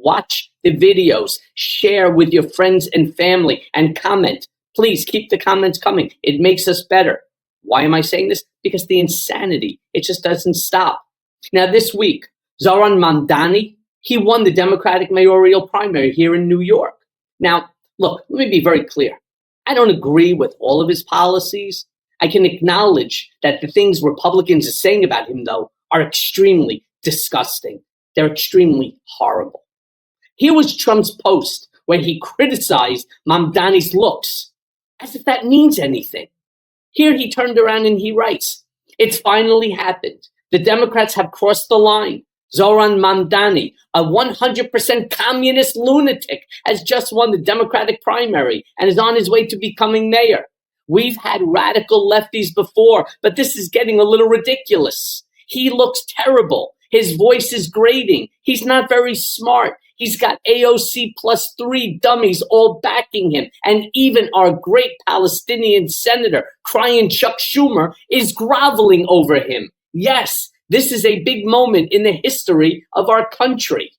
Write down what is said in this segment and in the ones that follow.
Watch the videos, share with your friends and family, and comment. Please keep the comments coming. It makes us better. Why am I saying this? Because the insanity, it just doesn't stop. Now, this week, Zohran Mamdani, he won the Democratic mayoral primary here in New York. Now, look, let me be very clear. I don't agree with all of his policies. I can acknowledge that the things Republicans are saying about him, though, are extremely disgusting. They're extremely horrible. Here was Trump's post where he criticized Mamdani's looks, as if that means anything. Here he turned around and he writes, "It's finally happened. The Democrats have crossed the line. Zohran Mamdani, a 100% communist lunatic, has just won the Democratic primary and is on his way to becoming mayor. We've had radical lefties before, but this is getting a little ridiculous. He looks terrible. His voice is grating. He's not very smart. He's got AOC plus 3 dummies all backing him. And even our great Palestinian senator, crying Chuck Schumer, is groveling over him. Yes, this is a big moment in the history of our country."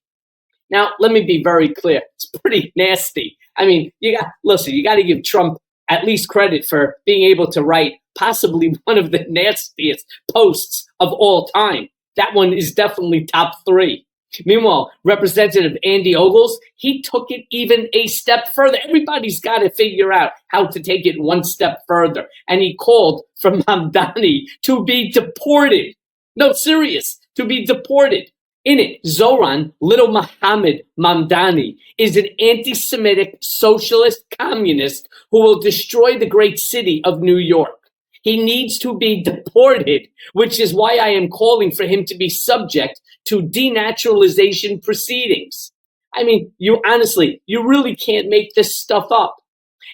Now, let me be very clear. It's pretty nasty. I mean, you got to give Trump at least credit for being able to write possibly one of the nastiest posts of all time. That one is definitely top 3. Meanwhile, Representative Andy Ogles, he took it even a step further. Everybody's got to figure out how to take it one step further. And he called for Mamdani to be deported. No, serious, to be deported. In it, Zohran, little Mohammed Mamdani, is an anti-Semitic socialist communist who will destroy the great city of New York. He needs to be deported, which is why I am calling for him to be subject to denaturalization proceedings. I mean, you really can't make this stuff up.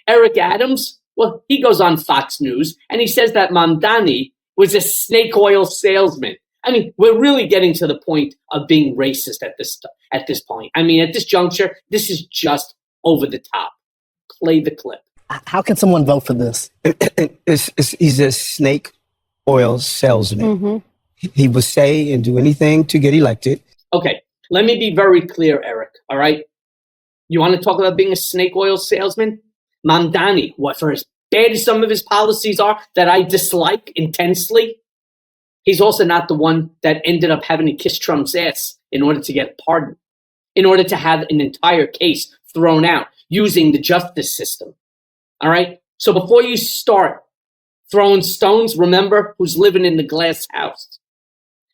Eric Adams, well, he goes on Fox News and he says that Mamdani was a snake oil salesman. I mean, we're really getting to the point of being racist at this point. I mean, at this juncture, this is just over the top. Play the clip. How can someone vote for this? He's a snake oil salesman. Mm-hmm. He will say and do anything to get elected. Okay, let me be very clear, Eric, all right? You want to talk about being a snake oil salesman? Mamdani, what, for as bad as some of his policies are that I dislike intensely, he's also not the one that ended up having to kiss Trump's ass in order to get pardoned, in order to have an entire case thrown out using the justice system. All right? So before you start throwing stones, remember who's living in the glass house.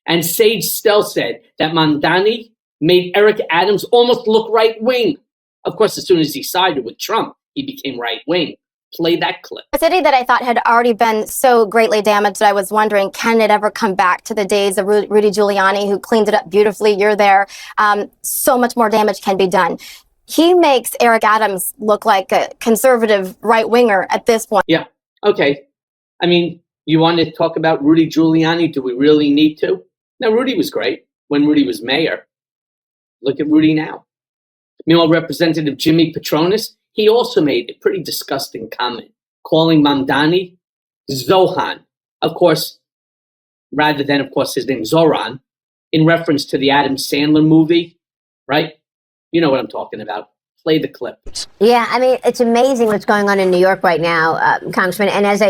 And Sage Stell said that Mamdani made Eric Adams almost look right-wing. Of course, as soon as he sided with Trump, he became right-wing. Play that clip. A city that I thought had already been so greatly damaged, I was wondering, can it ever come back to the days of Rudy Giuliani, who cleaned it up beautifully? You're there. So much more damage can be done. He makes Eric Adams look like a conservative right-winger at this point. Yeah, okay. I mean, you want to talk about Rudy Giuliani? Do we really need to? Now, Rudy was great when Rudy was mayor. Look at Rudy now. Meanwhile, Representative Jimmy Patronis, he also made a pretty disgusting comment, calling Mamdani Zohan, of course, rather than, of course, his name Zohran, in reference to the Adam Sandler movie, right? You know what I'm talking about. Play the clip. Yeah, I mean, it's amazing what's going on in New York right now, Congressman. And as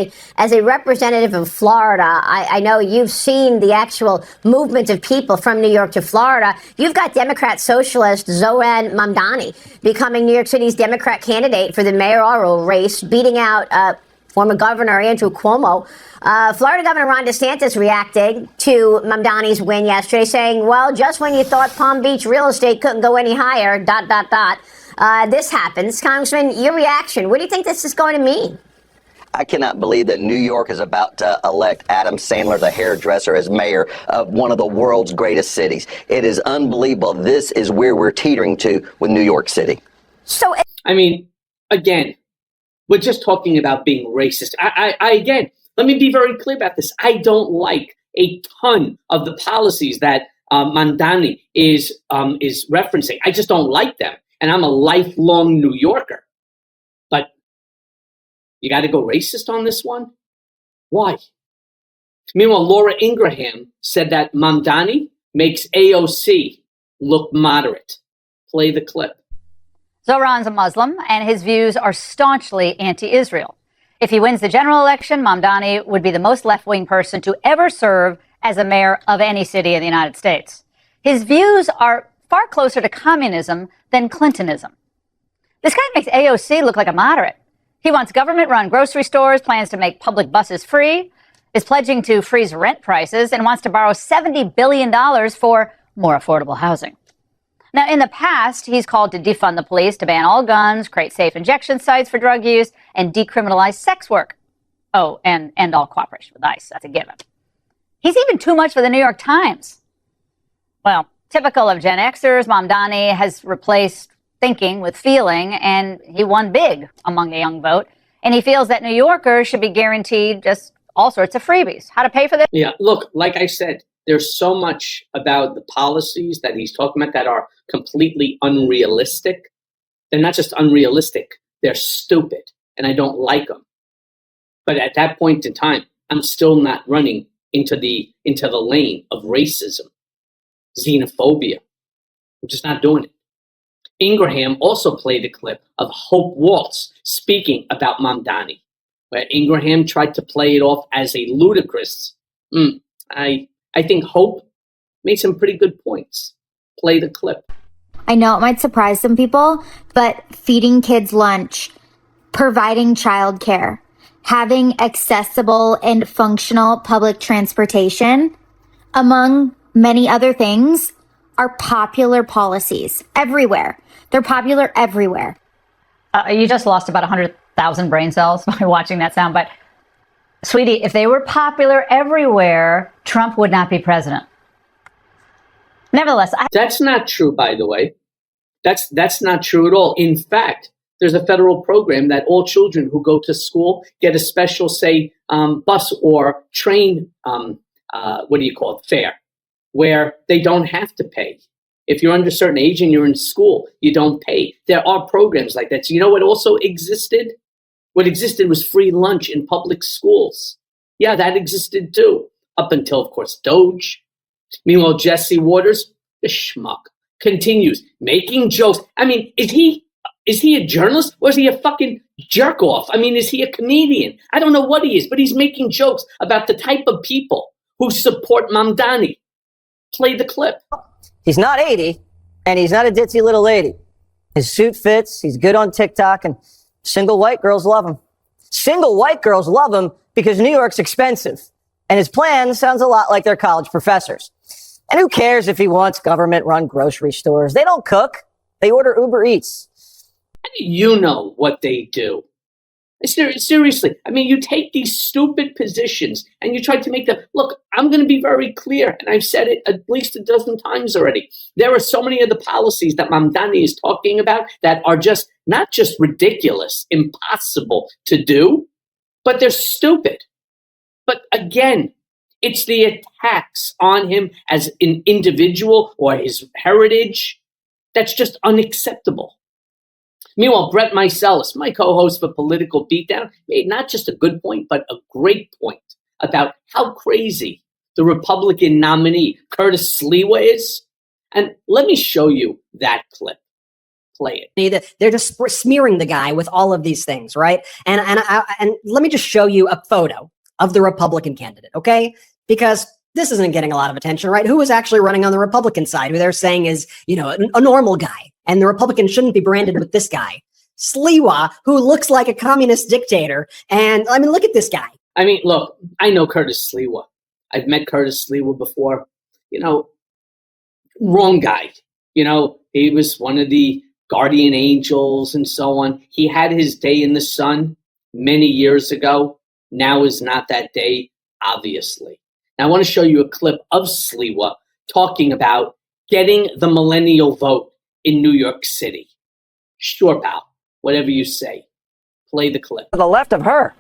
a representative of Florida, I know you've seen the actual movement of people from New York to Florida. You've got Democrat socialist Zohran Mamdani becoming New York City's Democrat candidate for the mayoral race, beating out former Governor Andrew Cuomo. Florida Governor Ron DeSantis reacting to Mamdani's win yesterday, saying, well, just when you thought Palm Beach real estate couldn't go any higher, ... this happens. Congressman, your reaction, what do you think this is going to mean? I cannot believe that New York is about to elect Adam Sandler, the hairdresser, as mayor of one of the world's greatest cities. It is unbelievable. This is where we're teetering to with New York City. So, I mean, again, we're just talking about being racist. Again, let me be very clear about this. I don't like a ton of the policies that Mamdani is referencing. I just don't like them. And I'm a lifelong New Yorker. But you got to go racist on this one? Why? Meanwhile, Laura Ingraham said that Mamdani makes AOC look moderate. Play the clip. Zohran's a Muslim, and his views are staunchly anti-Israel. If he wins the general election, Mamdani would be the most left-wing person to ever serve as a mayor of any city in the United States. His views are far closer to communism than Clintonism. This guy makes AOC look like a moderate. He wants government-run grocery stores, plans to make public buses free, is pledging to freeze rent prices, and wants to borrow $70 billion for more affordable housing. Now, in the past, he's called to defund the police, to ban all guns, create safe injection sites for drug use, and decriminalize sex work. Oh, and end all cooperation with ICE. That's a given. He's even too much for the New York Times. Well, typical of Gen Xers, Mamdani has replaced thinking with feeling, and he won big among the young vote. And he feels that New Yorkers should be guaranteed just all sorts of freebies. How to pay for this? Yeah, look, like I said, there's so much about the policies that he's talking about that are completely unrealistic. They're not just unrealistic, they're stupid, and I don't like them. But at that point in time, I'm still not running into the lane of racism, xenophobia. I'm just not doing it. Ingraham also played a clip of Hope Waltz speaking about Mamdani, where Ingraham tried to play it off as a ludicrous. I think Hope made some pretty good points. Play the clip. I know it might surprise some people, but feeding kids lunch, providing childcare, having accessible and functional public transportation, among many other things, are popular policies everywhere. They're popular everywhere. You just lost about 100,000 brain cells by watching that sound, but sweetie, if they were popular everywhere, Trump would not be president. Nevertheless, That's not true, by the way. That's not true at all. In fact, there's a federal program that all children who go to school get a special, say, bus or train, fare, where they don't have to pay. If you're under a certain age and you're in school, you don't pay. There are programs like that. So you know what also existed? What existed was free lunch in public schools. Yeah, that existed too, up until, of course, Doge. Meanwhile, Jesse Waters, the schmuck, continues making jokes. I mean, is he a journalist or is he a fucking jerk off? I mean, is he a comedian? I don't know what he is, but he's making jokes about the type of people who support Mamdani. Play the clip. He's not 80, and he's not a ditzy little lady. His suit fits, he's good on TikTok, and single white girls love him. Single white girls love him because New York's expensive, and his plan sounds a lot like their college professors. And who cares if he wants government-run grocery stores? They don't cook. They order Uber Eats. How do you know what they do? Seriously, I mean, you take these stupid positions and you try to make them, look, I'm going to be very clear, and I've said it at least a dozen times already. There are so many of the policies that Mamdani is talking about that are just not just ridiculous, impossible to do, but they're stupid. But again, it's the attacks on him as an individual or his heritage that's just unacceptable. Meanwhile, Brett Meiselas, my co-host for Political Beatdown, made not just a good point, but a great point about how crazy the Republican nominee, Curtis Sliwa, is. And let me show you that clip. Play it. They're just smearing the guy with all of these things, right? And let me just show you a photo of the Republican candidate, okay? Because this isn't getting a lot of attention, right? Who is actually running on the Republican side, who they're saying is, a normal guy. And the Republicans shouldn't be branded with this guy. Sliwa, who looks like a communist dictator. And I mean, look at this guy. I mean, look, I know Curtis Sliwa. I've met Curtis Sliwa before. Wrong guy. He was one of the guardian angels and so on. He had his day in the sun many years ago. Now is not that day, obviously. Now, I want to show you a clip of Sliwa talking about getting the millennial vote in New York City. Sure, pal. Whatever you say. Play the clip. To the left of her.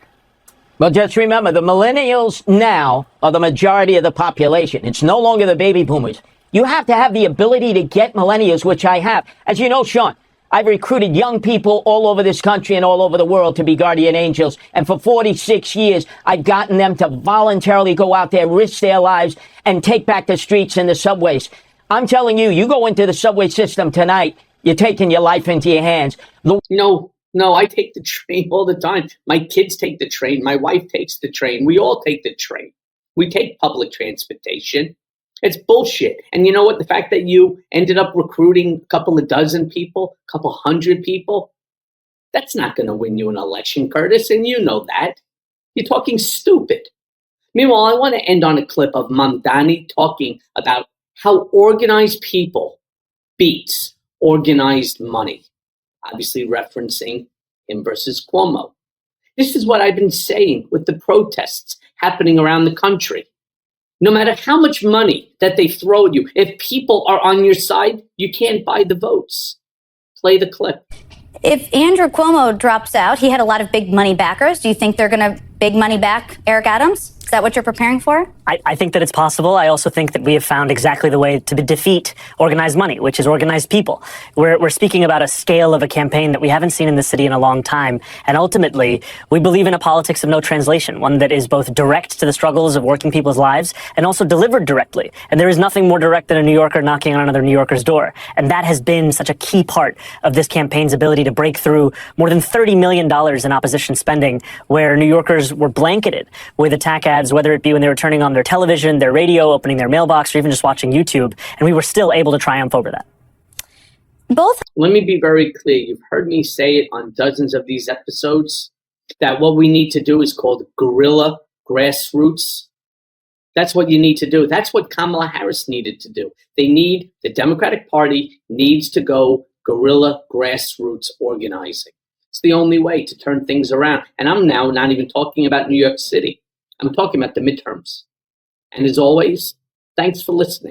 Well, just remember, the millennials now are the majority of the population. It's no longer the baby boomers. You have to have the ability to get millennials, which I have. As you know, Sean, I've recruited young people all over this country and all over the world to be guardian angels. And for 46 years, I've gotten them to voluntarily go out there, risk their lives, and take back the streets and the subways. I'm telling you, you go into the subway system tonight, You're taking your life into your hands. No, I take the train all the time. My kids take the train. My wife takes the train. We all take the train. We take public transportation. It's bullshit. And you know what? The fact that you ended up recruiting a couple of dozen people, a couple hundred people, that's not going to win you an election, Curtis. And you know that. You're talking stupid. Meanwhile, I want to end on a clip of Mamdani talking about how organized people beats organized money, obviously referencing him versus Cuomo. This is what I've been saying with the protests happening around the country. No matter how much money that they throw at you, if people are on your side, you can't buy the votes. Play the clip. If Andrew Cuomo drops out, he had a lot of big money backers. Do you think they're going to big money back Eric Adams? Is that what you're preparing for? I think that it's possible. I also think that we have found exactly the way to defeat organized money, which is organized people. We're speaking about a scale of a campaign that we haven't seen in the city in a long time. And ultimately, we believe in a politics of no translation, one that is both direct to the struggles of working people's lives and also delivered directly. And there is nothing more direct than a New Yorker knocking on another New Yorker's door. And that has been such a key part of this campaign's ability to break through more than $30 million in opposition spending, where New Yorkers were blanketed with attack ads, whether it be when they were turning on their television, their radio, opening their mailbox, or even just watching YouTube. And we were still able to triumph over that. Both. Let me be very clear. You've heard me say it on dozens of these episodes, that what we need to do is called guerrilla grassroots. That's what you need to do. That's what Kamala Harris needed to do. The Democratic Party needs to go guerrilla grassroots organizing. It's the only way to turn things around. And I'm now not even talking about New York City. I'm talking about the midterms. And as always, thanks for listening.